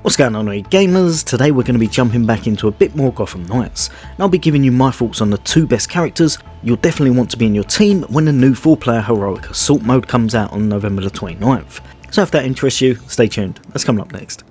What's going on, gamers? Today we're going to be jumping back into a bit more Gotham Knights, and I'll be giving you my thoughts on the two best characters you'll definitely want to be in your team when the new 4-player Heroic Assault mode comes out on November the 29th. So if that interests you, stay tuned, that's coming up next.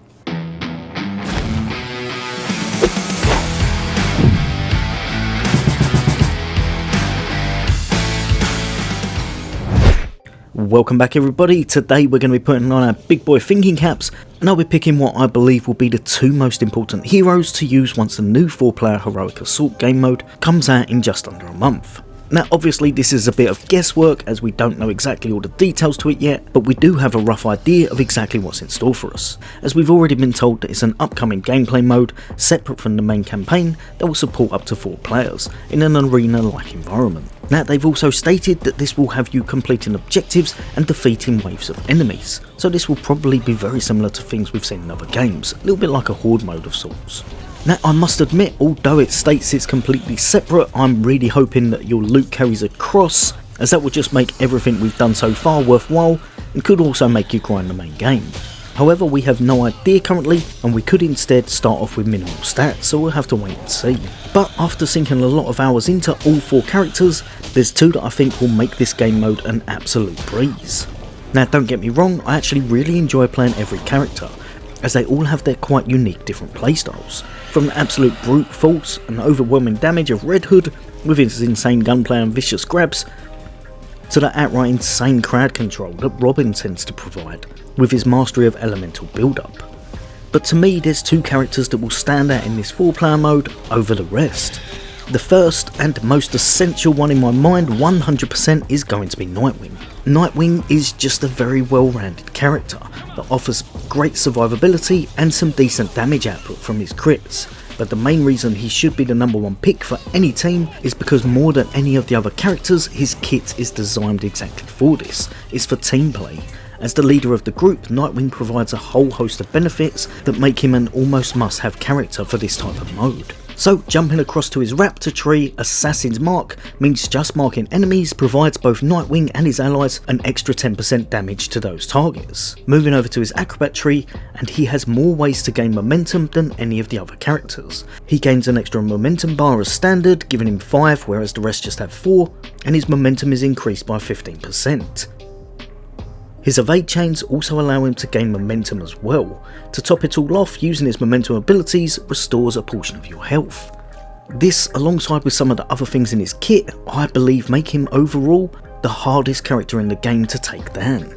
Welcome back everybody. Today we're going to be putting on our big boy thinking caps and I'll be picking what I believe will be the two most important heroes to use once the new 4-player Heroic Assault game mode comes out in just under a month. Now obviously this is a bit of guesswork as we don't know exactly all the details to it yet, but we do have a rough idea of exactly what's in store for us, as we've already been told that it's an upcoming gameplay mode separate from the main campaign that will support up to 4 players in an arena-like environment. Now they've also stated that this will have you completing objectives and defeating waves of enemies, so this will probably be very similar to things we've seen in other games, a little bit like a horde mode of sorts. Now I must admit, although it states it's completely separate, I'm really hoping that your loot carries across, as that will just make everything we've done so far worthwhile and could also make you grind the main game. However, we have no idea currently, and we could instead start off with minimal stats, so we'll have to wait and see. But after sinking a lot of hours into all 4 characters, there's 2 that I think will make this game mode an absolute breeze. Now don't get me wrong, I actually really enjoy playing every character, as they all have their quite unique different playstyles. From the absolute brute force and overwhelming damage of Red Hood with his insane gunplay and vicious grabs, to the outright insane crowd control that Robin tends to provide with his mastery of elemental build-up. But to me there's 2 characters that will stand out in this 4-player mode over the rest. The first and most essential one in my mind 100% is going to be Nightwing. Nightwing is just a very well-rounded character that offers great survivability and some decent damage output from his crits, but the main reason he should be the number 1 pick for any team is because more than any of the other characters, his kit is designed exactly for this. It's for team play. As the leader of the group, Nightwing provides a whole host of benefits that make him an almost must-have character for this type of mode. So jumping across to his Raptor tree, Assassin's Mark means just marking enemies provides both Nightwing and his allies an extra 10% damage to those targets. Moving over to his Acrobat tree, and he has more ways to gain momentum than any of the other characters. He gains an extra momentum bar as standard, giving him 5 whereas the rest just have 4, and his momentum is increased by 15%. His evade chains also allow him to gain momentum as well. To top it all off, using his momentum abilities restores a portion of your health. This, alongside with some of the other things in his kit, I believe make him overall the hardest character in the game to take down.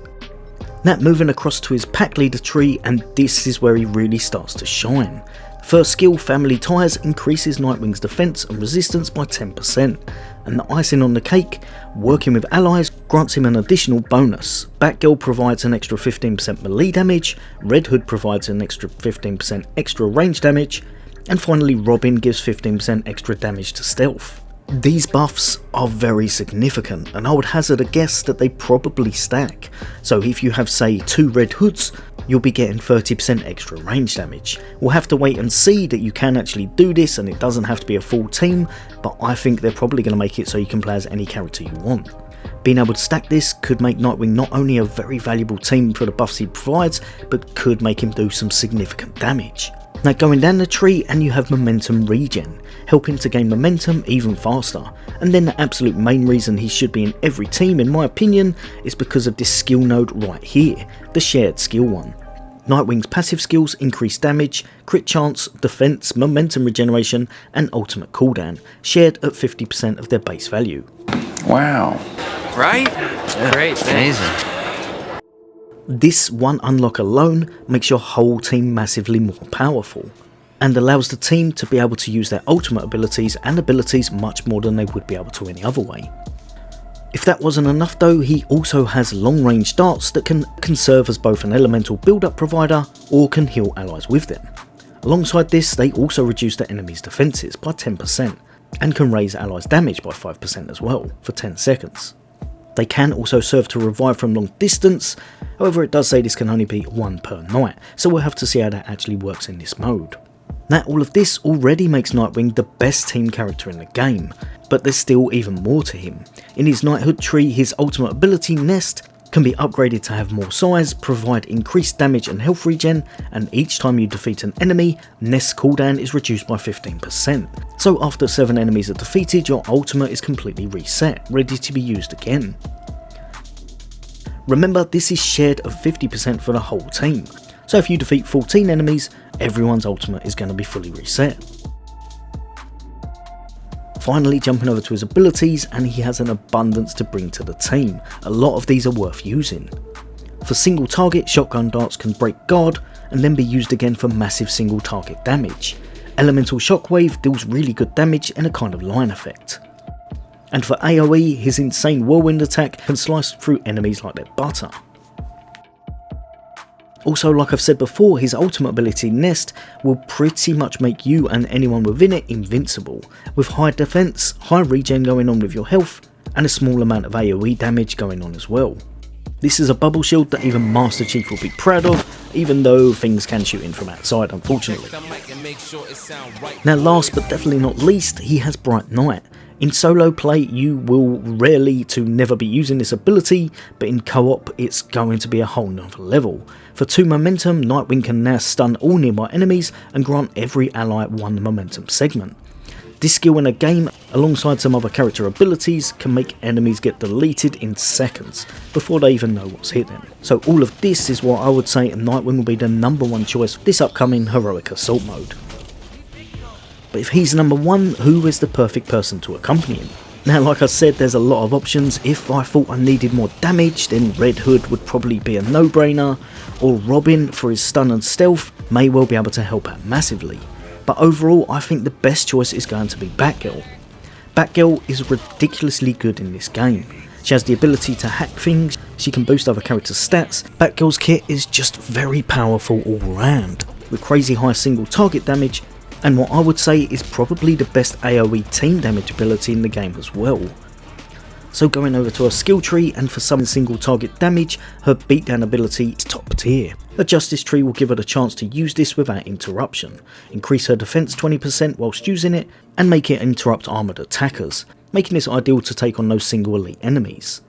Now moving across to his pack leader tree, and this is where he really starts to shine. First skill, Family Ties, increases Nightwing's defense and resistance by 10%, and the icing on the cake, working with allies grants him an additional bonus. Batgirl provides an extra 15% melee damage, Red Hood provides an extra 15% extra range damage, and finally Robin gives 15% extra damage to stealth. These buffs are very significant, and I would hazard a guess that they probably stack. So if you have say 2 Red Hoods, you'll be getting 30% extra range damage. We'll have to wait and see that you can actually do this, and it doesn't have to be a full team, but I think they're probably going to make it so you can play as any character you want. Being able to stack this could make Nightwing not only a very valuable team for the buffs he provides, but could make him do some significant damage. Now going down the tree, and you have momentum regen, helping to gain momentum even faster. And then the absolute main reason he should be in every team in my opinion is because of this skill node right here, the shared skill one. Nightwing's passive skills increase damage, crit chance, defense, momentum regeneration and ultimate cooldown, shared at 50% of their base value. Wow. Right? Yeah, great, amazing. This one unlock alone makes your whole team massively more powerful, and allows the team to be able to use their ultimate abilities and abilities much more than they would be able to any other way. If that wasn't enough though, he also has long range darts that can serve as both an elemental build-up provider or can heal allies with them. Alongside this, they also reduce the enemy's defences by 10% and can raise allies' damage by 5% as well for 10 seconds. They can also serve to revive from long distance, however it does say this can only be 1 per night, so we'll have to see how that actually works in this mode. Now all of this already makes Nightwing the best team character in the game, but there's still even more to him. In his Knighthood tree, his ultimate ability Nest can be upgraded to have more size, provide increased damage and health regen, and each time you defeat an enemy, Nest's cooldown is reduced by 15%. So after 7 enemies are defeated, your ultimate is completely reset, ready to be used again. Remember, this is shared of 50% for the whole team, so if you defeat 14 enemies, everyone's ultimate is going to be fully reset. Finally, jumping over to his abilities, and he has an abundance to bring to the team. A lot of these are worth using. For single target, shotgun darts can break guard and then be used again for massive single target damage. Elemental shockwave deals really good damage in a kind of line effect. And for AoE, his insane whirlwind attack can slice through enemies like they're butter. Also, like I've said before, his ultimate ability Nest will pretty much make you and anyone within it invincible, with high defense, high regen going on with your health, and a small amount of AoE damage going on as well. This is a bubble shield that even Master Chief will be proud of, even though things can shoot in from outside, unfortunately. Now last but definitely not least, he has Bright Night. In solo play, you will rarely to never be using this ability, but in co-op it's going to be a whole nother level. For 2 momentum, Nightwing can now stun all nearby enemies and grant every ally 1 momentum segment. This skill in a game, alongside some other character abilities, can make enemies get deleted in seconds, before they even know what's hit them. So all of this is why I would say Nightwing will be the #1 choice for this upcoming Heroic Assault mode. But if he's number 1, who is the perfect person to accompany him? Now, like I said, there's a lot of options. If I thought I needed more damage, then Red Hood would probably be a no-brainer, or Robin for his stun and stealth may well be able to help out massively. But overall, I think the best choice is going to be Batgirl. Batgirl is ridiculously good in this game. She has the ability to hack things, she can boost other characters' stats. Batgirl's kit is just very powerful all round, with crazy high single target damage, and what I would say is probably the best AoE team damage ability in the game as well. So going over to her skill tree, and for some single target damage, her beatdown ability is top tier. Her Justice tree will give her the chance to use this without interruption, increase her defense 20% whilst using it, and make it interrupt armoured attackers, making this ideal to take on those single elite enemies.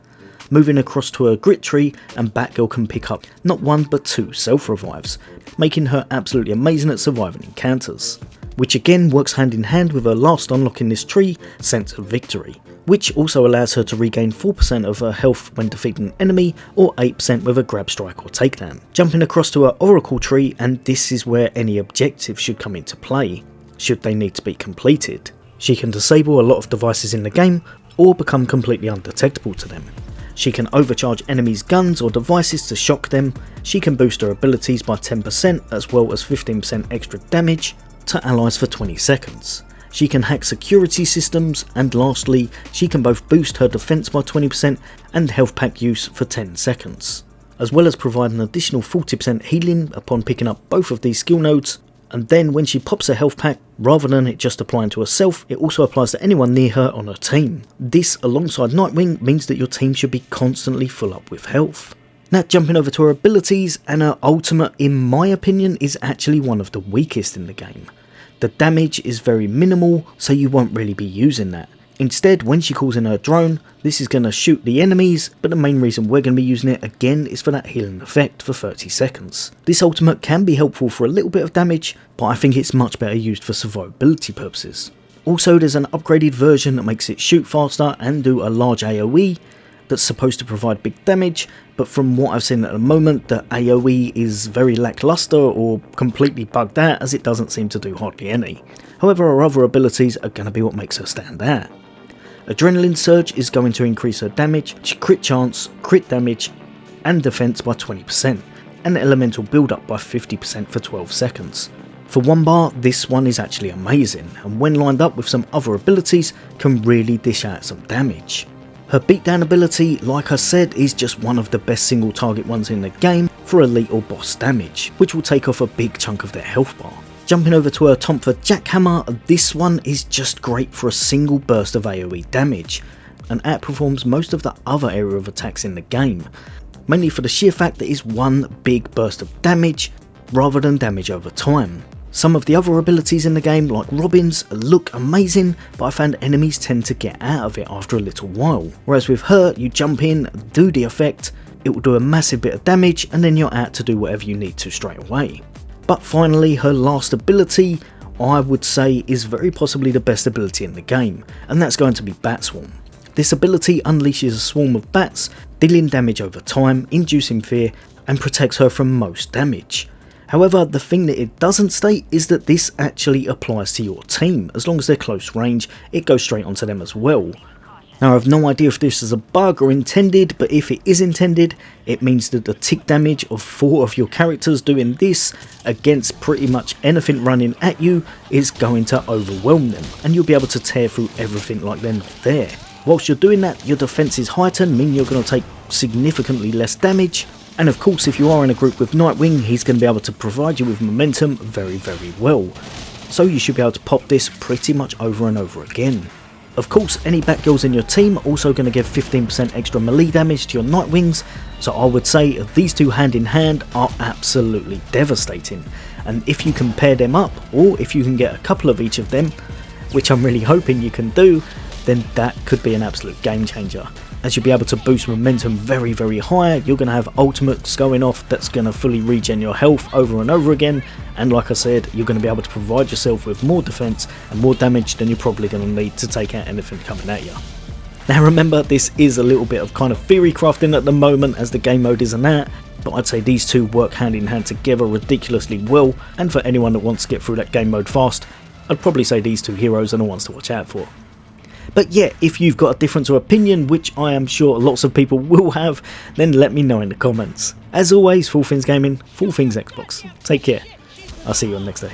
Moving across to her grit tree, and Batgirl can pick up not 1 but 2 self-revives, making her absolutely amazing at surviving encounters, which again works hand in hand with her last unlock in this tree, Sense of Victory, which also allows her to regain 4% of her health when defeating an enemy, or 8% with a grab strike or takedown. Jumping across to her Oracle tree, and this is where any objective should come into play, should they need to be completed. She can disable a lot of devices in the game, or become completely undetectable to them. She can overcharge enemies' guns or devices to shock them, she can boost her abilities by 10% as well as 15% extra damage to allies for 20 seconds. She can hack security systems, and lastly, she can both boost her defense by 20% and health pack use for 10 seconds, as well as provide an additional 40% healing upon picking up both of these skill nodes. And then when she pops a health pack, rather than it just applying to herself, it also applies to anyone near her on her team. This, alongside Nightwing, means that your team should be constantly full up with health. Now jumping over to her abilities, and her ultimate, in my opinion, is actually one of the weakest in the game. The damage is very minimal, so you won't really be using that. Instead, when she calls in her drone, this is going to shoot the enemies, but the main reason we're going to be using it again is for that healing effect for 30 seconds. This ultimate can be helpful for a little bit of damage, but I think it's much better used for survivability purposes. Also, there's an upgraded version that makes it shoot faster and do a large AoE that's supposed to provide big damage, but from what I've seen at the moment, the AoE is very lackluster or completely bugged out, as it doesn't seem to do hardly any. However, her other abilities are going to be what makes her stand out. Adrenaline Surge is going to increase her damage, crit chance, crit damage, and defense by 20%, and elemental build up by 50% for 12 seconds. For 1 bar, this one is actually amazing, and when lined up with some other abilities, can really dish out some damage. Her beatdown ability, like I said, is just one of the best single target ones in the game for elite or boss damage, which will take off a big chunk of their health bar. Jumping over to her Tomb for Jackhammer, this one is just great for a single burst of AoE damage, and outperforms most of the other area of attacks in the game, mainly for the sheer fact that it's one big burst of damage, rather than damage over time. Some of the other abilities in the game, like Robin's, look amazing, but I found enemies tend to get out of it after a little while, whereas with her, you jump in, do the effect, it will do a massive bit of damage and then you're out to do whatever you need to straight away. But finally, her last ability, I would say, is very possibly the best ability in the game, and that's going to be Bat Swarm. This ability unleashes a swarm of bats, dealing damage over time, inducing fear, and protects her from most damage. However, the thing that it doesn't state is that this actually applies to your team. As long as they're close range, it goes straight onto them as well. Now, I have no idea if this is a bug or intended, but if it is intended, it means that the tick damage of 4 of your characters doing this against pretty much anything running at you is going to overwhelm them, and you'll be able to tear through everything like they're not there. Whilst you're doing that, your defense is heightened, meaning you're going to take significantly less damage. And of course, if you are in a group with Nightwing, he's going to be able to provide you with momentum very, very well. So you should be able to pop this pretty much over and over again. Of course, any Batgirls in your team are also going to give 15% extra melee damage to your Nightwings, so I would say these two hand in hand are absolutely devastating. And if you can pair them up, or if you can get a couple of each of them, which I'm really hoping you can do, then that could be an absolute game changer. As you'll be able to boost momentum very, very high, you're going to have ultimates going off that's going to fully regen your health over and over again, and like I said, you're going to be able to provide yourself with more defense and more damage than you're probably going to need to take out anything coming at you. Now remember, this is a little bit of kind of theory crafting at the moment as the game mode isn't out, but I'd say these two work hand in hand together ridiculously well, and for anyone that wants to get through that game mode fast, I'd probably say these two heroes are the ones to watch out for. But yeah, if you've got a difference of opinion, which I am sure lots of people will have, then let me know in the comments. As always, Full Things Gaming, Full Things Xbox. Take care. I'll see you on next day.